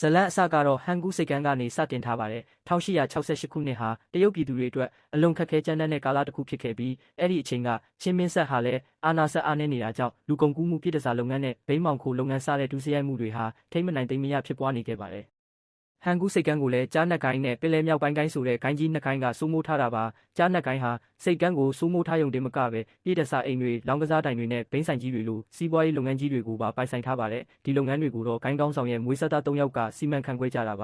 ဇလန်အစကတော့ဟန်ကူးစိတ်ကမ်းကနေစတင်ထားပါတယ်1868ခုနှစ်ဟာတရုတ်ပြည်သူတွေအတွက်အလွန်ခက်ခဲကြမ်းတမ်းတဲ့ကာလတစ်ခုဖြစ်ခဲ့ပြီးအဲ့ဒီအချိန်ကချင်းမင်းဆက်ဟာလည်းအာနာဆက်အားနည်းနေတာကြောင့်လူကုန်ကူးမှုပြည်တစားလုပ်ငန်းနဲ့ဘိန်းမောင်ခိုလုပ်ငန်းစတဲ့ဒုစရိုက်မှုတွေဟာထိမ့်မနိုင်သိမ့်မရဖြစ်ပွားနေခဲ့ပါတယ်ဟန်ကူးစိတ်ကမ်းကိုလည်းကြားနက်ကိုင်းနဲ့ပင်လယ်မြောက်ပိုင်းကိုင်းဆိုတဲ့ကိုင်းကြီးနှစ်ကိုင်းကစိုးမိုးထားတာပါကြားနက်ကိုင်းဟာစိတ်ကမ်းကိုစိုးမိုးထားရုံတင်မကပဲပြည်တစားအိမ်တွေလောင်းကစားတိုင်တွေနဲ့ဘိန်းဆိုင်ကြီးတွေလိုစီးပွားရေးလုပ်ငန်းကြီးတွေကိုပါပိုင်ဆိုင်ထားပါတယ်ဒီလုပ်ငန်းတွေကိုတော့ကိုင်းကောင်းဆောင်ရဲ့မွေးစားသား၃ယောက်ကစီမံခန့်ခွဲကြတာပ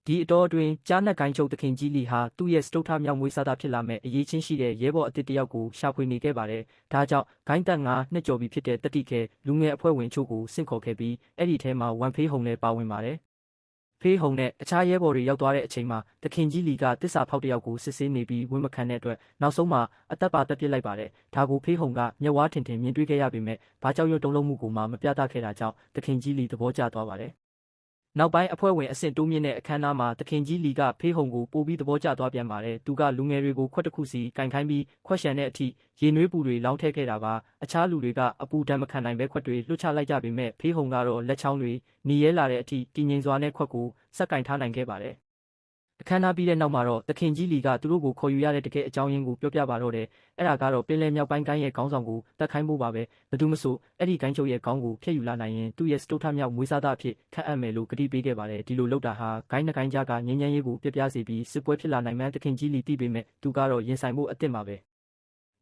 ါဒီအတော်အတွင်းကြားနက်ကိုင်းချုပ်သခင်ကြီးလီဟာသူ့ရဲ့စတုထမြောက်မွေးစားသားဖြစ်လာမဲ့အရေးချင်းရှိတဲ့ရဲဘော်အသစ်တစ်ယောက်ကိုရှာဖွေနေခဲ့ပါတယ်ဒါကြောင့်ဂိုင်းတက်9နှစ်ကျော်ပြီဖြစ်တဲ့တတိခဲလူငယ်အဖွဲ့ဝင်ချို့ကိုဆင့်ခေါ်ခဲ့ပြီးအဲ့ဒီထဲမှာဝမ်ဖေးဟုံလည်းပါဝင်ပါတယ်ဖေးဟုံနဲ့အခြားရဲဘော်တွေရောက်သွားတဲ့အချိန်မှာသခင်ကြီးလီကတစ္ဆာဖောက်တစ်ယောက်ကိုစစ်ဆေးနေပြီးဝန်မခံတဲ့အတွက်နောက်ဆုံးမှာအသက်ပါတက်ပစ်လိုက်ပါတယ်ဒါကိုဖေးဟုံကမျက်ဝါးထင်ထင်မြင်တွေ့ခဲ့ရပေမဲ့ဘာကြောင့်ရွတုံးလုံးမှုကိုမှမပြသခဲ့တာကြောင့်သခင်ကြီးလီသဘောကျသွားပါတယ်နောက်ပိုင်းအဖွဲ့ဝင်အဆင့်တိုးမြင့်တဲ့အခမ်းအနားမှာသခင်ကြီးလီကဖေးဟုံကိုပို့ပြီးသဘောကျသွားပြန်ပါတယ်သူကလူငယ်တွေကိုခွက်တစ်ခုစီကင်ခိုင်းပြီးခွက်ရှံတဲ့အထိရေနွေးပူတွေလောင်းထည့်ခဲ့တာပါအခြားလူတွေကအပူဒဏ်မခံနိုင်ပဲခွက်တွေလွှတ်ချလိုက်ကြပေမဲ့ဖေးဟုံကတော့လက်ချောင်းတွေနီရဲလာတဲ့အထိတည်ငြိမ်စွာနဲ့ခွက်ကိုစက်ကင်ထားနိုင်ခဲ့ပါတယ်အခမ်းအနားပြီးတဲ့နောက်မှာတော့သခင်ကြီးလီကသူတို့ကိုခေါ်ယူရတဲ့တကယ်အကြောင်းရင်းကိုပြောပြပါတော့တယ်အဲ့ဒါကတော့ပင်လယ်မြောက်ပိုင်းကိုင်းရဲ့ခေါင်းဆောင်ကိုတတ်ခိုင်းဖို့ပါပဲဘယ်သူမဆိုအဲ့ဒီကိုင်းချုပ်ရဲ့ခေါင်းကိုဖျက်ယူလာနိုင်ရင်သူ့ရဲ့စတုထမြောက်မွေးစားသားအဖြစ်ခန့်အပ်မယ်လို့ကတိပေးခဲ့ပါတယ်ဒီလိုလုပ်တာဟာကိုင်းနှစ်ကိုင်းကြားကငြိမ်းချမ်းရေးကိုပြပြစေပြီးစစ်ပွဲဖြစ်လာနိုင်မှန်းသခင်ကြီးလီသိပေမဲ့သူကတော့ရင်ဆိုင်ဖို့အသင့်ပါပ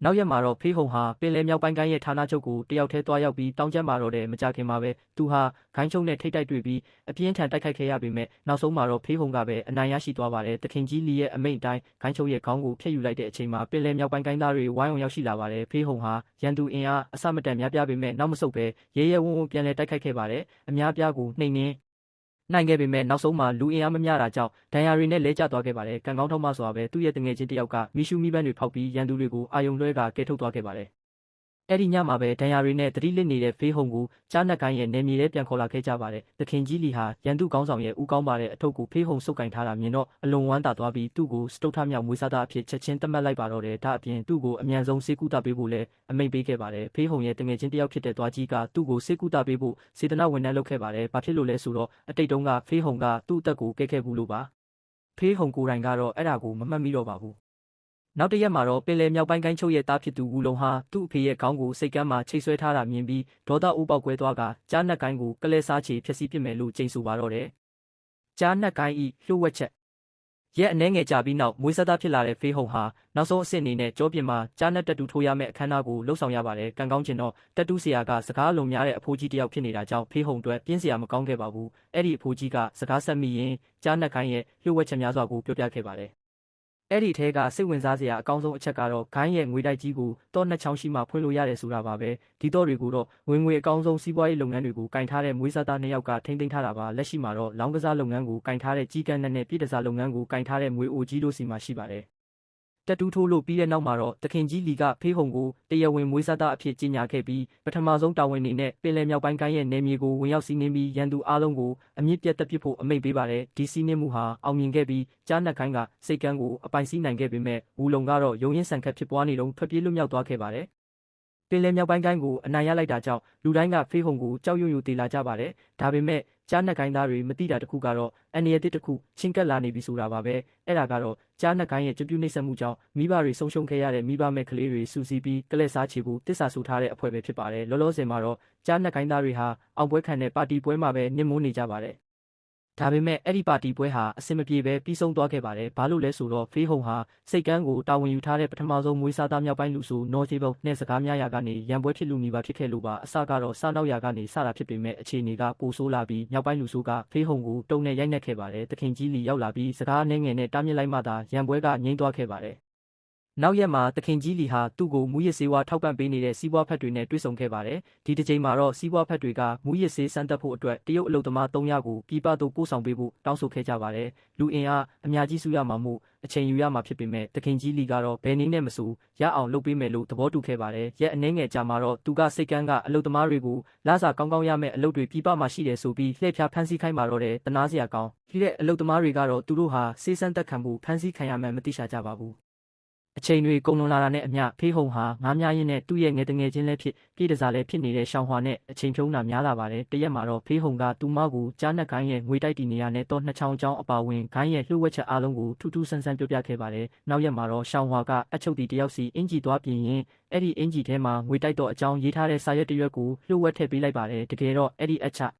ဲနောက်ရက်မှာတော့ဖေးဟုံဟာပင်လယ်မြောက်ပိုင်းကိုင်းရဲ့ဌာနချုပ်ကိုတယောက်တည်းသွားရောက်ပြီးတောင်းကျမ်းပါတော့တယ်မကြခင်မှာပဲသူဟာဂိုင်းချုပ်နဲ့ထိတ်တိုက်တွေ့ပြီးအပြင်းထန်တိုက်ခိုက်ခဲ့ရပေမဲ့နောက်ဆုံးမှာတော့ဖေးဟုံကပဲအနိုင်ရရှိသွားပါတယ်သခင်ကြီးလီရဲ့အမိန့်အတိုင်းဂိုင်းချုပ်ရဲ့ခေါင်းကိုဖျက်ယူလိုက်တဲ့အချိန်မှာပင်လယ်မြောက်ပိုင်းကိုင်းသားတွေဝိုင်းအောင်ရောက်ရှိလာပါတယ်ဖေးဟုံဟာရန်သူအင်အားအစမတန်များပြားပေမဲ့နောက်မဆုတ်ပဲရဲရဲဝံ့ဝံ့ပြန်လည်တိုက်ခိုက်ခဲ့ပါတယ်အများပြားကိုနှိမ်နင်းနိုင်ခဲ့ပေမဲ့နောက်ဆုံးမှာလူအင်အားမမျှတာကြောင့်ဒဏ်ရာတွေနဲ့လဲကျသွားခဲ့ပါတယ်ကံကောင်းထောက်မစွာပဲသူ့ရဲ့တငယ်ချင်းတစ်ယောက်ကမီရှူမီပန်းတွေဖောက်ပြီးရန်သူတွေကိုအာယုံလွှဲကကဲထုတ်သွားခဲ့ပါတယ်အဲ့ဒီညမှာပဲဒဏ်ရာတွေနဲ့သတိလစ်နေတဲ့ဖေးဟုံကိုကြားနက်ကိုင်းရဲ့နယ်မြေထဲပြန်ခေါ်လာခဲ့ကြပါတယ်သခင်ကြီးလီဟာရန်သူကောင်းဆောင်ရဲ့ဦးကောင်းပါတဲ့အထုပ်ကိုဖေးဟုံစုပ်ကင်ထားတာမြင်တော့အလွန်ဝမ်းသာသွားပြီးသူ့ကိုစတုထမြောက်မွေးစားသားအဖြစ်ချက်ချင်းသတ်မှတ်လိုက်ပါတော့တယ်ဒါအပြင်သူ့ကိုအမြန်ဆုံးစေကူတာပေးဖို့လည်းအမိန့်ပေးခဲ့ပါတယ်ဖေးဟုံရဲ့တငယ်ချင်းတစ်ယောက်ဖြစ်တဲ့သွားကြီးကသူ့ကိုစေကူတာပေးဖို့စေတနာဝန်ထမ်းလုပ်ခဲ့ပါတယ်ဘာဖြစ်လို့လဲဆိုတော့အတိတ်တုန်းကဖေးဟုံကသူ့အသက်ကိုကဲခဲ့ဘူးလို့ပါဖေးဟုံကိုယ်တိုင်ကတော့အဲ့ဒါကိုမမှတ်မိတော့ပါဘူးနောက်တစ်ရက်မှာတော့ပင်လယ်မြောက်ပိုင်းကိုင်းချုပ်ရဲ့သားဖြစ်သူဝူလုံဟာသူ့အဖေရဲ့ခေါင်းကိုစိတ်ကမ်းမှာချိတ်ဆွဲထားတာမြင်ပြီးဒေါသအိုးပေါက်ကွဲသွားကကြားနက်ကိုင်းကိုကလဲစားချေဖျက်ဆီးပစ်မယ်လို့ကြိမ်ဆိုပါတော့တယ်ကြားနက်ကိုင်းဤလှုပ်ဝက်ချက်ရဲ့အနှဲငယ်ကြပြီးနောက်မွေးစားသားဖြစ်လာတဲ့ဖေးဟုံဟာနောက်ဆုံးအဆင့်အနေနဲ့ကြောပြင်မှာကြားနက်တက်တူထိုးရမယ့်အခမ်းအနားကိုလှုပ်ဆောင်ရပါတယ်ကံကောင်းချင်တော့တက်တူဆရာကစကားအလုံးများတဲ့အဖိုးကြီးတစ်ယောက်ဖြစ်နေတာကြောင့်ဖေးဟုံအတွက်ပြင်းစရာမကောင်းခဲ့ပါဘူးအဲ့ဒီအဖိုးကြီးကစကားဆက်မိရင်ကြားနက်ကိုင်းရဲ့လှုပ်ဝက်ချက်များစွာကိုပြောပြခဲ့ပါတယ်အဲ့ဒီထဲကစိတ်ဝင်စားစရာအကောင်းဆုံးအချက်ကတော့ဂိုင်းရဲ့ငွေတိုက်ကြီးကိုတော့နှစ်ချောင်းရှိမှဖွင့်လို့ရတယ်ဆိုတာပါပဲဒီတော့တွေကိုတော့ဝင်ငွေအကောင်းဆုံးစီးပွားရေးလုပ်ငန်းတွေကိုကင်ထားတဲ့မွေးစားသားနှစ်ယောက်ကထိမ့်သိမ်းထားတာပါလက်ရှိမှာတော့လောင်းကစားလုပ်ငန်းကိုကင်ထားတဲ့ကြီးကန်းနဲ့ပြည်တစားလုပ်ငန်းကိုကင်ထားတဲ့ငွေအိုကြီးတို့စီမှာရှိပါတယ်တက်တူးထိုးလို့ပြီးတဲ့နောက်မှာတော့သခင်ကြီးလီကဖေးဟုံကိုတရားဝင်မွေးစားသားအဖြစ်ကြီးညာခဲ့ပြီးပထမဆုံးတာဝန်နေနဲ့ပင်လယ်မြောက်ပိုင်းကိုင်းရဲ့နယ်မြေကိုဝင်ရောက်စီးနင်းပြီးရန်သူအားလုံးကိုအမြင့်ပြတ်တက်ပစ်ဖို့အမိန့်ပေးပါတယ်ဒီစီးနင်းမှုဟာအောင်မြင်ခဲ့ပြီးကြားနက်ကိုင်းကစိတ်ကမ်းကိုအပိုင်စီးနိုင်ခဲ့ပေမဲ့ဝူလုံကတော့ရုံရင်းဆန်ခတ်ဖြစ်ပွားနေတုန်းထွက်ပြေးလွတ်မြောက်သွားခဲ့ပါတယ်ပင်လယ်မြောက်ပိုင်းကိုင်းကိုအနိုင်ရလိုက်တာကြောင့်လူတိုင်းကဖေးဟုံကိုကြောက်ရွံ့တည်လာကြပါတယ်ဒါပေမဲ့ကြားနက်ကိုင်းသားတွေမသိတာတခုကတော့အန်ရတစ်တခုချင်းကပ်လာနေပြီဆိုတာပါပဲအဲ့ဒါကတော့ကြားနက်ကိုင်းရဲ့ကြပြုနှိမ့်ဆက်မှုကြောင့်မိဘတွေဆုံးရှုံးခဲ့ရတဲ့မိဘမဲ့ကလေးတွေစူးစီးပြီးကလက်စားချေကိုတစ္ဆာဆူထားတဲ့အဖွဲ့ပဲဖြစ်ပါတယ်လောလောဆယ်မှာတော့ကြားနက်ကိုင်းသားတွေဟာအောင်ပွဲခံတဲ့ပါတီပွဲမှာပဲနစ်မွန်းနေကြပါတယ်ဒါပေမဲ့အဲ့ဒီပါတီပွဲဟာအဆင်မပြေပဲပြီးဆုံးသွားခဲ့ပါတယ်ဘာလို့လဲဆိုတော့ဖေးဟုံဟာစိတ်ကမ်းကိုတာဝန်ယူထားတဲ့ပထမဆုံးမွေးစားသားမြောက်ပိုင်းလူဆိုနော်ဂျေဘုတ်နဲ့စကားများရာကနေရန်ပွဲဖြစ်လူနီပါဖြစ်ခဲ့လို့ပါအစကတော့စားနောက်ရာကနေစတာဖြစ်ပေမဲ့အခြေအနေကပိုဆိုးလာပြီးမြောက်ပိုင်းလူဆိုကဖေးဟုံကိုတုံနဲ့ရိုက်နှက်ခဲ့ပါတယ်သခင်ကြီးလီရောက်လာပြီးစကားနှဲငယ်နဲ့တားမြစ်လိုက်မှသာရန်ပွဲကငြိမ်းသွားခဲ့ပါတယ်နောက်ရက်မှာသခင်ကြီးလီဟာသူ့ကိုမူရစ်ဆေးဝါးထောက်ပံ့ပေးနေတဲ့စီးပွားဖက်တွေနဲ့တွေ့ဆုံခဲ့ပါတယ်ဒီတစ်ချိန်မှာတော့စီးပွားဖက်တွေကမူရစ်ဆေးစမ်းသပ်ဖို့အတွက်တရုတ်အလုပ်သမား300ကိုပြည်ပသို့ပို့ဆောင်ပေးဖို့တောင်းဆိုခဲ့ကြပါတယ်လူအင်အားအများကြီးစုရမှာမို့အချိန်ယူရမှာဖြစ်ပေမဲ့သခင်ကြီးလီကတော့ဘယ်နည်းနဲ့မဆိုရအောင်လုပ်ပေးမယ်လို့သဘောတူခဲ့ပါတယ်ရက်အနှဲငယ်ကြာမှာတော့သူကစိတ်ကန်းကအလုပ်သမားတွေကိုလစာကောင်းကောင်းရမယ့်အလုပ်တွေပြည်ပမှာရှိတယ်ဆိုပြီးလှည့်ဖျားဖမ်းဆီးခိုင်းပါတော့တယ်တနာစရာကောင်းဒီတဲ့အလုပ်သမားတွေကတော့သူတို့ဟာဆေးစမ်းသက်ခံမှုဖမ်းဆီးခံရမှန်းမသိရှာကြပါဘူး အချိန်တွေကုန်လွန်လာတာနဲ့အမျှဖေးဟုံဟာငားများရင်းနဲ့သူ့ရဲ့ငယ်တငယ်ချင်းလည်းဖြစ်ပြည်တစားလည်းဖြစ်နေတဲ့ရှောင်းဟွာနဲ့အချိန်ဖြုံးတာများလာပါတယ်။တရက်မှာတော့ဖေးဟုံကသူမကိုကြားနက်ကိုင်းရဲ့ငွေတိုက်တီနေရနဲ့တော့နှစ်ချောင်းအကြောင်းအပါဝင်ဂိုင်းရဲ့လှုပ်ဝက်ချက်အားလုံးကိုထူးထူးဆန်းဆန်းပြောပြခဲ့ပါတယ်။နောက်ရက်မှာတော့ရှောင်းဟွာကအချုပ်တီတယောက်စီအင်ဂျီသွားပြင်ရင်အဲ့ဒီအင်ဂျီထဲမှာငွေတိုက်တော့အကြောင်းရေးထားတဲ့စာရွက်တစ်ရွက်ကိုလှုပ်ဝက်ထည့်ပေးလိုက်ပါတယ်။တကယ်တော့အဲ့ဒီအချက်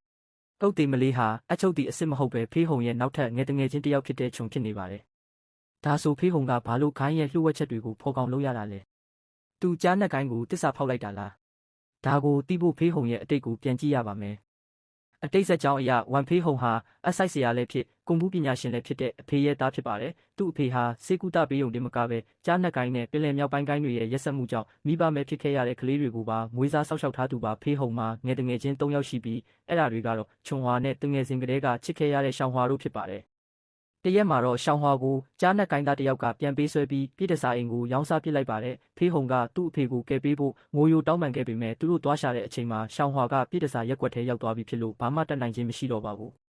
ကုတ်တီမလေးဟာအချုပ်တီအစ်စ်မဟုတ်ပဲဖေးဟုံရဲ့နောက်ထပ်ငယ်တငယ်ချင်းတယောက်ဖြစ်တဲ့ခြုံဖြစ်နေပါတယ်။ဒါဆိုဖေးဟုံကဘာလို့ဂိုင်းရဲ့လှုပ်ဝက်ချက်တွေကိုဖော်ကောင်လုပ်ရတာလဲ။သူကြားနက်ကိုင်းကိုတစ္ဆာဖောက်လိုက်တာလား။ဒါကိုသိဖို့ဖေးဟုံရဲ့အတိတ်ကိုပြန်ကြည့်ရပါမယ်။အတိတ်ဆက်ကြောင်းအရဝန်ဖေးဟုံဟာအဆိုင်ဆရာလည်းဖြစ်ကွန်ပူးပညာရှင်လည်းဖြစ်တဲ့အဖေရဲ့သားဖြစ်ပါတယ်။သူ့အဖေဟာစေကူတာပေးုံတင်မကပဲကြားနက်ကိုင်းနဲ့ပင်လယ်မြောက်ပိုင်းကိုင်းတွေရဲ့ရက်စက်မှုကြောင့်မိဘမဲ့ဖြစ်ခဲ့ရတဲ့ကလေးတွေကိုပါမွေးစားဆောက်ရှောက်ထားသူပါဖေးဟုံမှာငယ်တငယ်ချင်း၃ယောက်ရှိပြီးအဲ့ဒါတွေကတော့ခြုံဟွာနဲ့တငယ်စဉ်ကလေးကချစ်ခဲ့ရတဲ့ရှောင်းဟွာတို့ဖြစ်ပါတယ်။တရက်မှာတော့ရှောင်းဟွာကိုကြားနက်ကိုင်းသားတယောက်ကပြန်ပေးဆွဲပြီးပြည်တစားအိမ်ကိုရောင်းစားပစ်လိုက်ပါတယ်။ဖေးဟုံကသူ့အဖေကိုကယ်ပေးဖို့ငိုယိုတောင်းပန်ခဲ့ပေမဲ့သူတို့သွားရှာတဲ့အချိန်မှာရှောင်းဟွာကပြည်တစားရက်ွက်ထဲရောက်သွားပြီဖြစ်လို့ဘာမှတတ်နိုင်ခြင်းမရှိတော့ပါဘူး။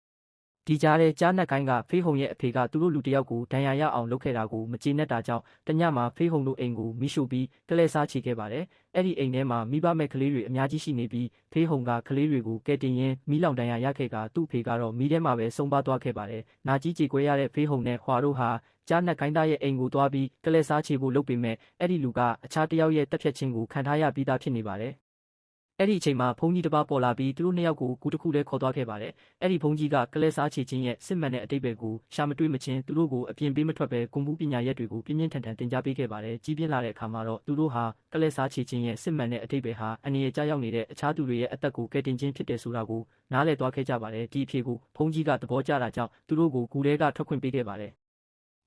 ဒီကြားထဲကြားနက်ကိုင်းကဖေးဟုံရဲ့အဖေကသူတို့လူတယောက်ကိုဒဏ်ရာရအောင်လုပ်ခဲ့တာကိုမကျေနပ်တာကြောင့်တညမှာဖေးဟုံတို့အိမ်ကိုမိရှို့ပြီးကလဲစားချေခဲ့ပါတယ်။အဲ့ဒီအိမ်ထဲမှာမိဘမဲ့ကလေးတွေအများကြီးရှိနေပြီးဖေးဟုံကကလေးတွေကိုကဲတင်ရင်းမီးလောင်ဒဏ်ရာရခဲ့ကသူ့အဖေကတော့မီးထဲမှာပဲဆုံးပါသွားခဲ့ပါတယ်။နာကြီးကြေကွဲရတဲ့ဖေးဟုံနဲ့ဟွာတို့ဟာကြားနက်ကိုင်းသားရဲ့အိမ်ကိုသွားပြီးကလဲစားချေဖို့လုပ်ပေမဲ့အဲ့ဒီလူကအခြားတယောက်ရဲ့တပ်ဖြတ်ခြင်းကိုခံထားရပြီးသားဖြစ်နေပါတယ်။အဲ့ဒီအချိန်မှာဘုန်းကြီးတစ်ပါးပေါ်လာပြီးသူတို့နှစ်ယောက်ကိုကူတစ်ခုတည်းခေါ်သွားခဲ့ပါတယ်။အဲ့ဒီဘုန်းကြီးကကလဲစားချေခြင်းရဲ့စစ်မှန်တဲ့အတိတ်ပဲကိုရှာမတွေ့မချင်းသူတို့ကိုအပြင်ပေးမထွက်ပဲကွန်ပူးပညာရက်တွေကိုပြင်းပြင်းထန်ထန်တင် जा ပေးခဲ့ပါတယ်။ကြီးပြင်းလာတဲ့အခါမှာတော့သူတို့ဟာကလဲစားချေခြင်းရဲ့စစ်မှန်တဲ့အတိတ်ပဲဟာအနည်းအကျရောက်နေတဲ့အခြားသူတွေရဲ့အသက်ကိုကယ်တင်ခြင်းဖြစ်တယ်ဆိုတာကိုနားလည်သွားခဲ့ကြပါတယ်။ဒီအဖြစ်ကိုဘုန်းကြီးကသဘောကျတာကြောင့်သူတို့ကိုဂူထဲကထွက်ခွင့်ပေးခဲ့ပါတယ်။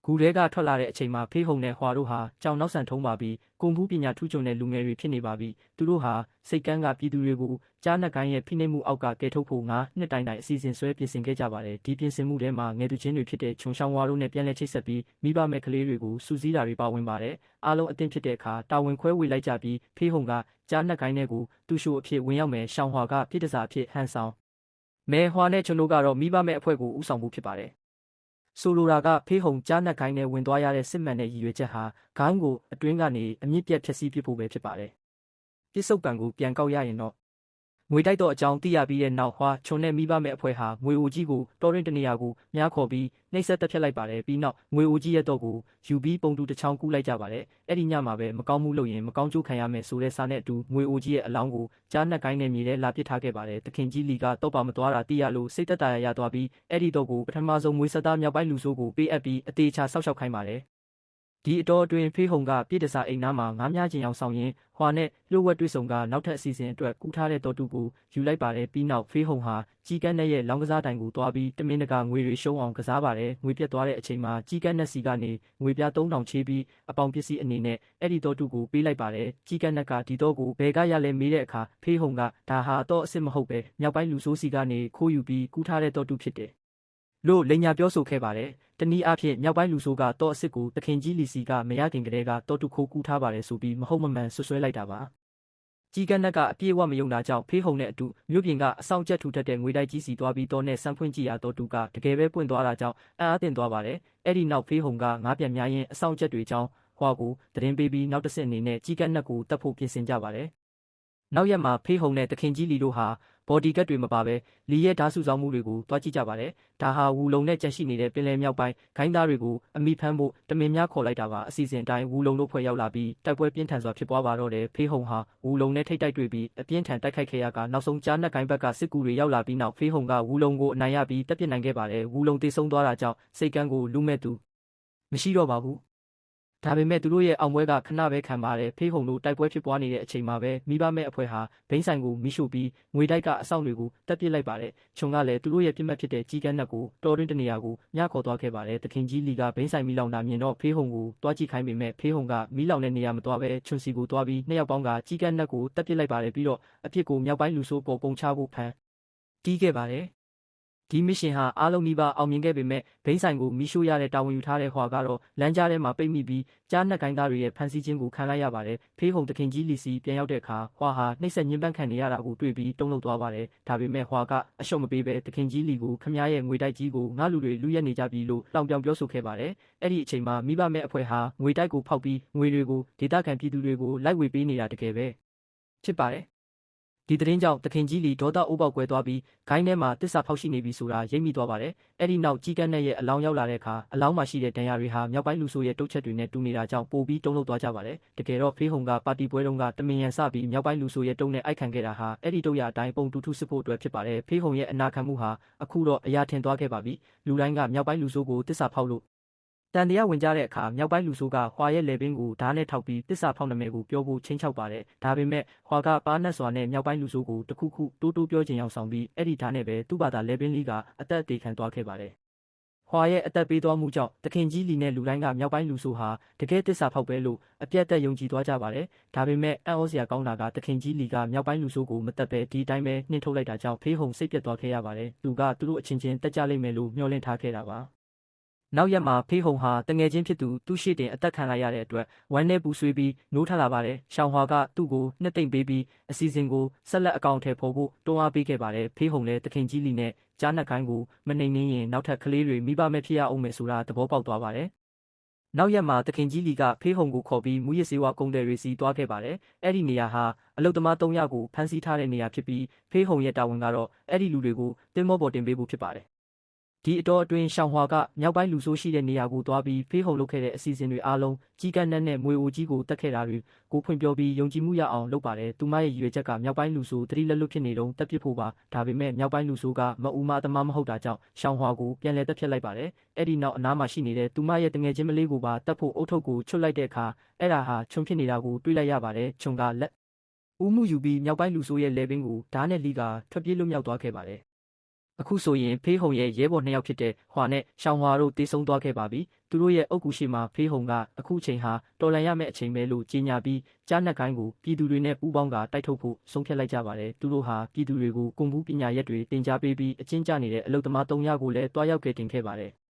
ဂူထဲကထွက်လာတဲ့အချိန်မှာဖေးဟုံနဲ့ဟွာတို့ဟာကြောင်နောက်ဆန်ထုံးပါပြီးကွန်ပူးပညာထူးချွန်တဲ့လူငယ်တွေဖြစ်နေပါပြီ။သူတို့ဟာစိတ်ကန်းကပြည်သူတွေကိုကြားနက်ကိုင်းရဲ့ဖိနှိပ်မှုအောက်ကကယ်ထုတ်ဖို့နှစ်တိုင်တိုင်အစီအစဉ်ဆွဲပြင်ဆင်ခဲ့ကြပါတယ်။ဒီပြင်ဆင်မှုထဲမှာငယ်သူချင်းတွေဖြစ်တဲ့ခြုံရှောင်းဝါတို့နဲ့ပြန်လည်ချိတ်ဆက်ပြီးမိဘမဲ့ကလေးတွေကိုစူးစီးတာတွေပါဝင်ပါတယ်။အားလုံးအသင့်ဖြစ်တဲ့အခါတာဝန်ခွဲဝေလိုက်ကြပြီးဖေးဟုံကကြားနက်ကိုင်းတွေကိုသူ့ရှို့အဖြစ်ဝင်ရောက်မယ်ရှောင်းဟွာကပြည်တစားအဖြစ်ဟန်ဆောင်မဲဟွာနဲ့ချုံတို့ကတော့မိဘမဲ့အဖွဲ့ကိုဥဆောင်မှုဖြစ်ပါတယ်။ဆိုလိုတာကဖေးဟုံကြားနက်ကိုင်းနဲ့ဝင်သွားရတဲ့စစ်မှန်တဲ့ရည်ရွယ်ချက်ဟာဂိုင်းကိုအတွင်းကနေအမြင့်ပြတ်ဖြည့်ဆည်းပစ်ဖို့ပဲဖြစ်ပါတယ်။ပြစ်စုံကံကိုပြန်ကောက်ရရင်တော့ငွေတိုက်တော့အကြောင်းသိရပြီးတဲ့နောက်ဟွာချုံနဲ့မိဘမဲ့အဖွဲ့ဟာငွေအိုကြီးကိုတော်ရင်တနေရာကိုမြားခေါ်ပြီးနှိပ်စက်တက်ဖြတ်လိုက်ပါတယ်ပြီးနောက်ငွေအိုကြီးရဲ့တော့ကိုယူပြီးပုံတူတစ်ချောင်းကူးလိုက်ကြပါတယ်အဲ့ဒီညမှာပဲမကောင်းမှုလုပ်ရင်မကောင်းကျိုးခံရမယ်ဆိုတဲ့စာနဲ့အတူငွေအိုကြီးရဲ့အလောင်းကိုကြားနက်ကိုင်းနဲ့မြေထဲလာပစ်ထားခဲ့ပါတယ်တခင်ကြီးလီကတော့ပါမသွားတာသိရလို့စိတ်သက်သာရသွားပြီးအဲ့ဒီတော့ကိုပထမဆုံးငွေဆက်သားမြောက်ပိုင်းလူဆိုးကိုပေးအပ်ပြီးအသေးချာဆောက်ရှောက်ခိုင်းပါတယ်ဒီအတော်အတွင်းဖေးဟုံကပြည်တစားအိမ်သားမှာငားများခြင်းအောင်ဆောင်ရင်ဟွာနဲ့လှုပ်ဝက်တွေ့ဆုံကနောက်ထပ်အစီအစဉ်အတွက်ကူထားတဲ့တော်တူကိုယူလိုက်ပါတယ်ပြီးနောက်ဖေးဟုံဟာကြီးကန်းနဲ့ရဲ့လောင်းကစားတိုင်ကိုတွားပြီးတမင်တကာငွေတွေရှုံးအောင်ကစားပါတယ်ငွေပြတ်သွားတဲ့အချိန်မှာကြီးကန်းနဲ့စီကနေငွေပြား3000ချေးပြီးအပေါင်ပစ္စည်းအနေနဲ့အဲ့ဒီတော်တူကိုပေးလိုက်ပါတယ်ကြီးကန်းကဒီတော့ကိုဘယ်ကရလဲမေးတဲ့အခါဖေးဟုံကဒါဟာတော့အစ်စ်မဟုတ်ပဲမြောက်ပိုင်းလူဆိုးစီကနေခိုးယူပြီးကူထားတဲ့တော်တူဖြစ်တယ်လို့လိန်ညာပြောဆိုခဲ့ပါတယ်တနည်းအားဖြင့်မြောက်ပိုင်းလူဆိုးကတော့အစ်စ်ကိုတခင်ကြီးလီစီကမရခင်ကလေးကတော်တူခိုးကူးထားပါတယ်ဆိုပြီးမဟုတ်မမှန်ဆွဆွဲလိုက်တာပါကြီးကန်းကအပြည့်အဝမယုံတာကြောင့်ဖေးဟုံနဲ့အတူမြို့ပြင်ကအဆောင်ကျက်ထူထပ်တဲ့ငွေတိုက်ကြီးစီသွားပြီးတော့နဲ့ဆန်းဖွင့်ကြည့်ရတော့တူကတကယ်ပဲပွင့်သွားတာကြောင့်အားတင်သွားပါတယ်အဲ့ဒီနောက်ဖေးဟုံကငားပြန်များရင်အဆောင်ကျက်တွေကြောင်းဟွာကိုတရင်ပေးပြီးနောက်တစ်ဆင့်အနေနဲ့ကြီးကန်းကိုတတ်ဖို့ပြင်ဆင်ကြပါတယ်နောက်ရက်မှာဖေးဟုံနဲ့တခင်ကြီးလီတို့ဟာဘော်ဒီကတ်တွေမပါဘဲလီရဲ့ဓာတ်စုဆောင်မှုတွေကိုတွားကြည့်ကြပါတယ်။ဒါဟာဝူလုံနဲ့ကြက်ရှိနေတဲ့ပင်လယ်မြောက်ပိုင်းဂိုင်းသားတွေကိုအမိဖမ်းဖို့တမင်များခေါ်လိုက်တာပါအစီအစဉ်အတိုင်းဝူလုံတို့ဖွဲ့ရောက်လာပြီးတိုက်ပွဲပြင်းထန်စွာဖြစ်ပွားပါတော့တယ်ဖေးဟုံဟာဝူလုံနဲ့ထိတ်တိုက်တွေ့ပြီးအပြင်းထန်တိုက်ခိုက်ခဲ့ရကနောက်ဆုံးကြားနက်ဂိုင်းဘက်ကစစ်ကူတွေရောက်လာပြီးနောက်ဖေးဟုံကဝူလုံကိုအနိုင်ရပြီးတပ်ပစ်နိုင်ခဲ့ပါတယ်ဝူလုံတေဆုံးသွားတာကြောင့်စိတ်ကန်းကိုလူမဲ့သူမရှိတော့ပါဘူးဒါပေမဲ့သူတို့ရဲ့အောင်ပွဲကခဏပဲခံပါတယ်ဖေးဟုံတို့တိုက်ပွဲဖြစ်ပွားနေတဲ့အချိန်မှာပဲမိဘမဲ့အဖွဲ့ဟာဘိန်းဆိုင်ကိုမိရှို့ပြီးငွေတိုက်ကအဆောင်တွေကိုတက်ပစ်လိုက်ပါတယ်ခြုံကလည်းသူတို့ရဲ့ပြစ်မှတ်ဖြစ်တဲ့ကြီးကန်းနက်ကိုတော်တွင်းတနေရာကိုညခေါ်သွားခဲ့ပါတယ်တခင်ကြီးလီကဘိန်းဆိုင်မိလောင်တာမြင်တော့ဖေးဟုံကိုတွားကြည့်ခိုင်းပေမဲ့ဖေးဟုံကမိလောင်တဲ့နေရာမသွားပဲချွန်စီကိုတွားပြီးနှစ်ယောက်ပေါင်းကကြီးကန်းနက်ကိုတက်ပစ်လိုက်ပါတယ်ပြီးတော့အဖြစ်ကိုမြောက်ပိုင်းလူဆိုးပေါ်ပုံချဖို့ဖန်တီးခဲ့ပါတယ် ဒီမစ်ရှင်ဟာအားလုံးနီးပါးအောင်မြင်ခဲ့ပေမဲ့ဘိန်းဆိုင်ကိုမီးရှို့ရတဲ့တာဝန်ယူထားတဲ့ဟွာကတော့လမ်းကြားထဲမှာပိတ်မိပြီးကြားနှက်ကိုင်းသားတွေရဲ့ဖမ်းဆီးခြင်းကိုခံလိုက်ရပါတယ်။ဖေးဟုံတခင်ကြီးလီစီပြန်ရောက်တဲ့အခါဟွာဟာနှိပ်စက်ညှဉ်းပန်းခံနေရတာကိုတွေ့ပြီးတုန်လှုပ်သွားပါတယ်။ဒါပေမဲ့ဟွာကအရှုံးမပေးဘဲတခင်ကြီးလီကိုခမရဲ့ငွေတိုက်ကြီးကိုငါလူတွေလူရက်နေကြပြီလို့လောင်ပြောင်ပြောဆိုခဲ့ပါတယ်။အဲ့ဒီအချိန်မှာမိဘမဲ့အဖွဲ့ဟာငွေတိုက်ကိုဖောက်ပြီးငွေတွေကိုဒေသခံပြည်သူတွေကိုလိုက်ဝေပေးနေတာတကယ်ပဲဖြစ်ပါတယ်။ဒီသတင်းကြောင့်တခင်ကြီးလီဒေါသအိုးပေါက်ကွဲသွားပြီးဂိုင်းထဲမှာတစ္ဆာဖောက်ရှိနေပြီဆိုတာရိပ်မိသွားပါတယ်။အဲ့ဒီနောက်ကြီးကန်းနဲ့ရဲ့အလောင်းရောက်လာတဲ့အခါအလောင်းမှာရှိတဲ့ဒဏ်ရာတွေဟာမြောက်ပိုင်းလူဆိုးရဲ့တုတ်ချက်တွေနဲ့တူနေတာကြောင့်ပိုပြီးတုန်လှုပ်သွားကြပါတယ်။တကယ်တော့ဖေးဟုံကပါတီပွဲတုန်းကတမင်ရန်စပြီးမြောက်ပိုင်းလူဆိုးရဲ့တုံးနဲ့အိုက်ခံခဲ့တာဟာအဲ့ဒီတုတ်ရအတိုင်းပုံတူထုစစ်ဖို့အတွက်ဖြစ်ပါတယ်။ဖေးဟုံရဲ့အနာခံမှုဟာအခုတော့အရာထင်သွားခဲ့ပါပြီ။လူတိုင်းကမြောက်ပိုင်းလူဆိုးကိုတစ္ဆာဖောက်လို့တန်တရားဝင်ကြတဲ့အခါမြောက်ပိုင်းလူဆိုးကဟွာရဲ့လေပင်ကိုဓာတ်နဲ့ထောက်ပြီးတစ္ဆာဖောက်နာမည်ကိုပြောဖို့ချင်းချောက်ပါတယ်။ဒါပေမဲ့ဟွာကပါးနတ်စွာနဲ့မြောက်ပိုင်းလူဆိုးကိုတခုခုတိုးတိုးပြောချင်အောင်ဆောင်ပြီးအဲ့ဒီဓာတ်နဲ့ပဲသူ့ဘာသာလေပင်လေးကအသက်အသေးခံသွားခဲ့ပါတယ်။ဟွာရဲ့အသက်ပေးသွားမှုကြောင့်တခင်ကြီးလီနဲ့လူတိုင်းကမြောက်ပိုင်းလူဆိုးဟာတကယ်တစ္ဆာဖောက်ပဲလို့အပြတ်သက်ယုံကြည်သွားကြပါတယ်။ဒါပေမဲ့အံ့ဩစရာကောင်းတာကတခင်ကြီးလီကမြောက်ပိုင်းလူဆိုးကိုမတက်ပဲဒီတိုင်းပဲနှင်ထုတ်လိုက်တာကြောင့်ဖေးဟုံစိတ်ပြတ်သွားခဲ့ရပါတယ်။သူကသူတို့အချင်းချင်းတက်ကြလိမ့်မယ်လို့မျှော်လင့်ထားခဲ့တာပါ။နောက်ရက်မှာဖေးဟုံဟာတငယ်ချင်းဖြစ်သူသူ့ရှိတင်အသက်ခံလိုက်ရတဲ့အတွက်ဝမ်းနဲ့ပူဆွေးပြီးနိုးထလာပါတယ်။ရှောင်းဟွာကသူ့ကိုနှစ်သိမ့်ပေးပြီးအစီအစဉ်ကိုဆက်လက်အကောင့်ထဲပေါ်ဖို့တွန်းအားပေးခဲ့ပါတယ်။ဖေးဟုံလည်းတခင်ကြီးလီနဲ့ကြားနှက်ကိုင်းကိုမနှိမ်နှင်းရင်နောက်ထပ်ကလေးတွေမိဘမဲ့ဖြစ်ရအောင်မယ်ဆိုတာသဘောပေါက်သွားပါတယ်။နောက်ရက်မှာတခင်ကြီးလီကဖေးဟုံကိုခေါ်ပြီးမူရစ်စေဝါကုန်းတယ်တွေစီသွားခဲ့ပါတယ်။အဲ့ဒီနေရာဟာအလုသမား300ကိုဖမ်းဆီးထားတဲ့နေရာဖြစ်ပြီးဖေးဟုံရဲ့တာဝန်ကတော့အဲ့ဒီလူတွေကိုတင်မောပေါ်တင်ပေးဖို့ဖြစ်ပါတယ်။ဒီအတော်အတွင်းရှောင်းဟွာကမြောက်ပိုင်းလူဆိုးရှိတဲ့နေရာကိုသွားပြီးဖေးဟုံလုပ်ခဲ့တဲ့အစီအစဉ်တွေအားလုံးကြီးကန်းနဲ့မွေအိုကြီးကိုတက်ခဲ့တာတွေကိုဖွင့်ပြောပြီးယုံကြည်မှုရအောင်လုပ်ပါတယ်။သူမရဲ့ရည်ရွယ်ချက်ကမြောက်ပိုင်းလူဆိုးတတိလက်လွတ်ဖြစ်နေတော့တက်ပစ်ဖို့ပါ။ဒါပေမဲ့မြောက်ပိုင်းလူဆိုးကမအူမသမားမဟုတ်တာကြောင့်ရှောင်းဟွာကိုပြန်လည်တက်ဖြတ်လိုက်ပါတယ်။အဲ့ဒီနောက်အနားမှာရှိနေတဲ့သူမရဲ့တငယ်ချင်းမလေးကိုပါတက်ဖို့အုတ်ထုတ်ကိုချွတ်လိုက်တဲ့အခါအဲ့ဒါဟာခြုံဖြစ်နေတာကိုတွေးလိုက်ရပါတယ်။ခြုံကလက်ဦးမှုယူပြီးမြောက်ပိုင်းလူဆိုးရဲ့လေပင်ကိုဓာတ်နဲ့လီကထွက်ပြေးလွတ်မြောက်သွားခဲ့ပါတယ်။အခုဆိုရင်ဖေးဟုံရဲ့ရဲဘော်2ယောက်ဖြစ်တဲ့ဟွာနဲ့ရှောင်းဟွာတို့တေးဆုံးသွားခဲ့ပါပြီ။သူတို့ရဲ့အုတ်ကူရှိမှာဖေးဟုံကအခုချိန်ဟာတော်လန်ရမယ့်အချိန်ပဲလို့ကြေညာပြီးကြားနှက်ကိုင်းကိုပြည်သူတွေနဲ့ပူးပေါင်းကတိုက်ထုတ်ဖို့ဆုံးဖြတ်လိုက်ကြပါတယ်။သူတို့ဟာပြည်သူတွေကိုကွန်ဘူးပညာရက်တွေတင်ကြားပေးပြီးအကျဉ်းချနေတဲ့အလုသမား300ကိုလည်းတွားရောက်ကယ်တင်ခဲ့ပါတယ်။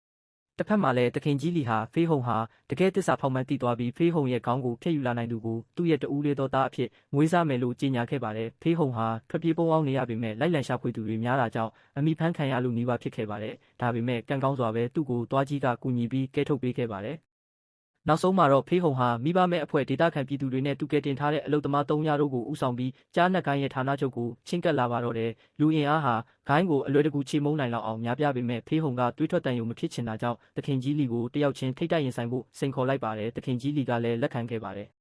တစ်ဖက်မှာလည်းတခင်ကြီးလီဟာဖေးဟုံဟာတကယ်တစ္ဆာဖောက်မှန်းသိသွားပြီးဖေးဟုံရဲ့ခေါင်းကိုဖျက်ယူလာနိုင်သူကိုသူ့ရဲ့တူးလေးတော်သားအဖြစ်မွေးစားမယ်လို့ကြေညာခဲ့ပါတယ်။ဖေးဟုံဟာထွက်ပြေးပုန်းအောင်နေရပေမဲ့လိုက်လံရှာဖွေသူတွေများတာကြောင့်အမိဖမ်းခံရလို့နှီးပါဖြစ်ခဲ့ပါတယ်။ဒါပေမဲ့ကံကောင်းစွာပဲသူ့ကိုတွားကြီးကကူညီပြီးကဲထုတ်ပေးခဲ့ပါတယ်။နောက်ဆုံးမှာတော့ဖေးဟုံဟာမိဘမဲ့အဖွဲ့ဒေသခံပြည်သူတွေနဲ့တူကဲတင်ထားတဲ့အလုသမား300တို့ကိုဥဆောင်ပြီးကြားနှက်ကိုင်းရဲ့ဌာနချုပ်ကိုချင်းကပ်လာပါတော့တယ်။လူအင်အားဟာဂိုင်းကိုအလွယ်တကူချေမုန်းနိုင်လောက်အောင်များပြားပေမဲ့ဖေးဟုံကတွေးထွက်တန်ယုံမဖြစ်ချင်တာကြောင့်တခင်ကြီးလီကိုတယောက်ချင်းထိတ်တိုက်ရင်ဆိုင်ဖို့စိန်ခေါ်လိုက်ပါတယ်။တခင်ကြီးလီကလည်းလက်ခံခဲ့ပါတယ်။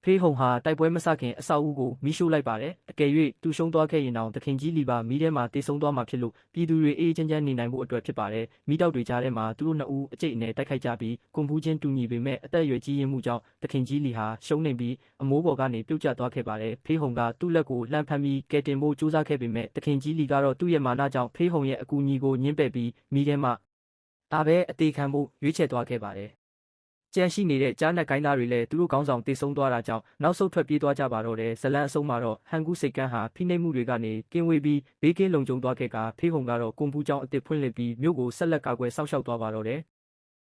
ဖေးဟုံဟာတိုက်ပွဲမစခင်အဆောက်အဦကိုမီးရှို့လိုက်ပါတယ်။အကယ်၍သူရှုံးသွားခဲ့ရင်တောင်တခင်ကြီးလီပါမီးထဲမှာတေဆုံးသွားမှာဖြစ်လို့ပြည်သူတွေအေးချမ်းချမ်းနေနိုင်ဖို့အတွက်ဖြစ်ပါတယ်။မီးတောက်တွေကြားထဲမှာသူတို့2ဦးအကျိတ်အနယ်တိုက်ခိုက်ကြပြီးကွန်ဖူးချင်းတူညီပေမဲ့အသက်အရွယ်ကြီးရင်မှုကြောင့်တခင်ကြီးလီဟာရှုံးနေပြီးအမိုးပေါ်ကနေပြုတ်ကျသွားခဲ့ပါတယ်။ဖေးဟုံကသူ့လက်ကိုလှမ်းဖမ်းပြီးကယ်တင်ဖို့ကြိုးစားခဲ့ပေမဲ့တခင်ကြီးလီကတော့သူ့ရဲ့မာနကြောင့်ဖေးဟုံရဲ့အကူအညီကိုညှင်းပယ်ပြီးမီးထဲမှာဒါပဲအသေးခံဖို့ရွေးချယ်သွားခဲ့ပါတယ်။ကြံရှိနေတဲ့ကြားနှက်ကိုင်းသားတွေလည်းသူတို့ခေါင်းဆောင်တေဆုံးသွားတာကြောင့်နောက်ဆုတ်ထွက်ပြေးသွားကြပါတော့တယ်။ဇလန်အဆုံးမှာတော့ဟန်ကူစိတ်ကန်းဟာဖိနှိပ်မှုတွေကနေကင်းဝေးပြီးဘေးကင်းလုံခြုံသွားခဲ့ကဖေးဟုံကတော့ကွန်ပူးကျောင်းအစ်စ်ဖွင့်လှစ်ပြီးမြို့ကိုဆက်လက်ကာကွယ်စောင့်ရှောက်သွားပါတော့တယ်။